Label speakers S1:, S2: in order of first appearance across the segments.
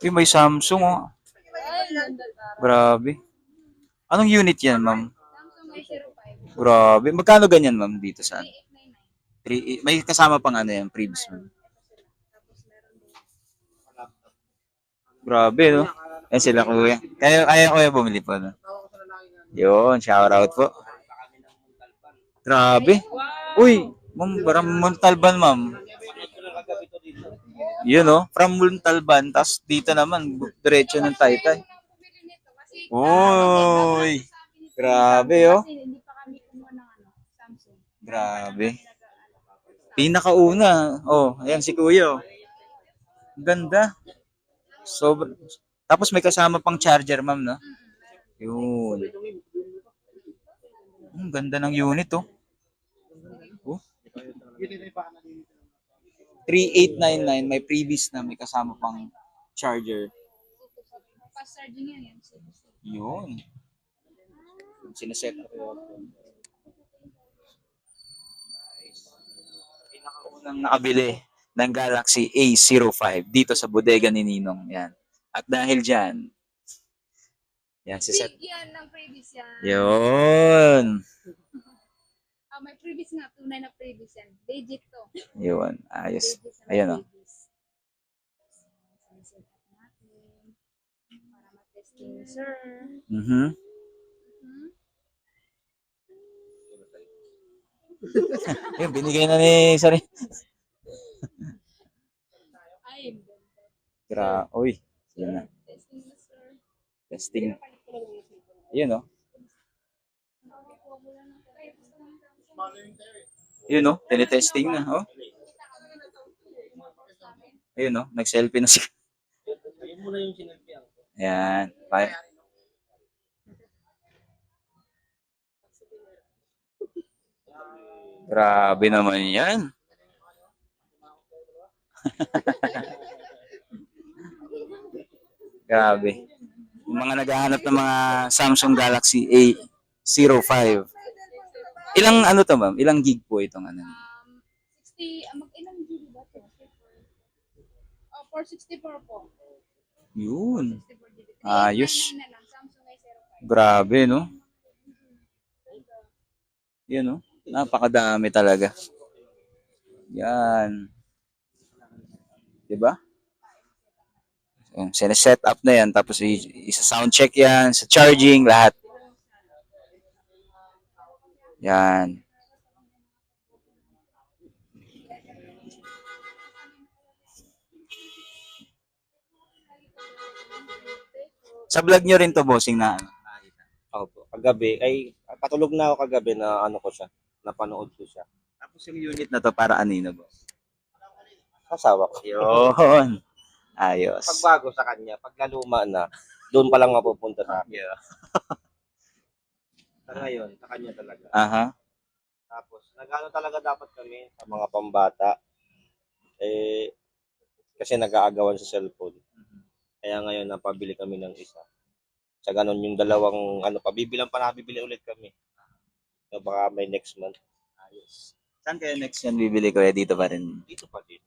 S1: Uy, may Samsung oh. Grabe. Anong unit yan, ma'am?
S2: Samsung A05.
S1: Grabe. Magkano ganyan, ma'am, dito sa ano? 3, may kasama pang ano yan, previous ma'am.
S2: Tapos meron din.
S1: Grabe, no? Yan sila, kuya. Kaya kuya bumili po, no? Yun, shout out po. Grabe. Uy, ma'am, parang Montalban, ma'am. Yun, no? From Montalban, tas dito naman, diretso ng Taytay. Uy, grabe, oh.
S2: Kasi hindi pa kami kumuha ng Samsung.
S1: Grabe. Pinakauna. Oh, ayan si kuya, oh. Ganda. Sobrang. Tapos may kasama pang charger, ma'am, no? Yun. Ganda ng unit, oh. Oh, 3899, may previous na may kasama pang charger.
S2: Fast charging yan.
S1: Yun. Sineset up. Pinakaunang nakabili ng Galaxy A05 dito sa bodega ni Ninong. Yan. At dahil dyan, yan, siset.
S2: Big yan ng previous yan.
S1: Yun.
S2: May previous nga. Tunay na previous yan. Legit to.
S1: Yun. Ayos.
S2: Legit na
S1: Ayan, oh.
S2: previous. Sineset up natin. Para matesting, sir.
S1: Mhm. Yun, binigay na ni Sari.
S2: Ay,
S1: Uy. Yun na.
S2: testing na, sir.
S1: Testing. Yun, oh. Yun, oh. Tinetesting na, oh. Ayun, oh. Nag-selfie na si. Ayan. Grabe naman yan. Grabe. Yung mga naghahanap ng mga Samsung Galaxy A05. Ilang ano to, ma'am? Ilang gig po itong ano?
S2: 60, mag-ilang GB ba to? 464 po.
S1: Yun.
S2: 64 GB.
S1: Ayos.
S2: Na lang, Samsung A05.
S1: Grabe, no? Yun, no? Napakadami talaga. Yan. Diba? Sineset up na yan. Tapos isa-sound check yan. Sa charging, lahat. Yan. Sa vlog nyo rin to, bossing, na ano?
S3: Opo. Kagabi, ay patulog na ako kagabi na ano ko siya, napanood ko siya.
S1: Tapos yung unit na to, para anino, boss?
S3: Kasawa ko.
S1: Yun. Ayos.
S3: Pag bago sa kanya, pag naluma na, doon pa lang mapupunta sa akin.
S1: Yeah.
S3: Sa ngayon, sa kanya talaga.
S1: Aha.
S3: Tapos, nagano talaga dapat kami sa mga pambata. Eh, kasi nag-aagawan sa cellphone. Kaya ngayon, napabili kami ng isa. Sa ganon yung dalawang, pabibilang pa nabibili ulit kami. So, baka may next month.
S1: Ayos. Saan kayo next yan bibili ko? Dito pa rin.
S3: Dito pa din.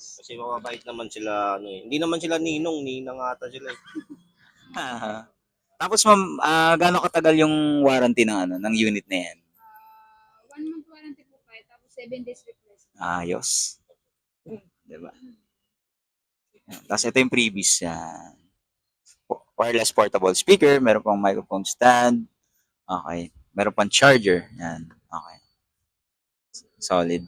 S3: Kasi mababait naman sila, hindi naman sila ninang ata sila.
S1: Aha. Tapos ma'am, gaano katagal yung warranty ng ano, ng unit na yan?
S2: 1 month warranty po kayo, tapos 7 days replacement.
S1: Ayos. Diba? Tapos ito yung previous. Wireless portable speaker, meron pang microphone stand. Okay. Meron pang charger. Yan. Okay. Solid.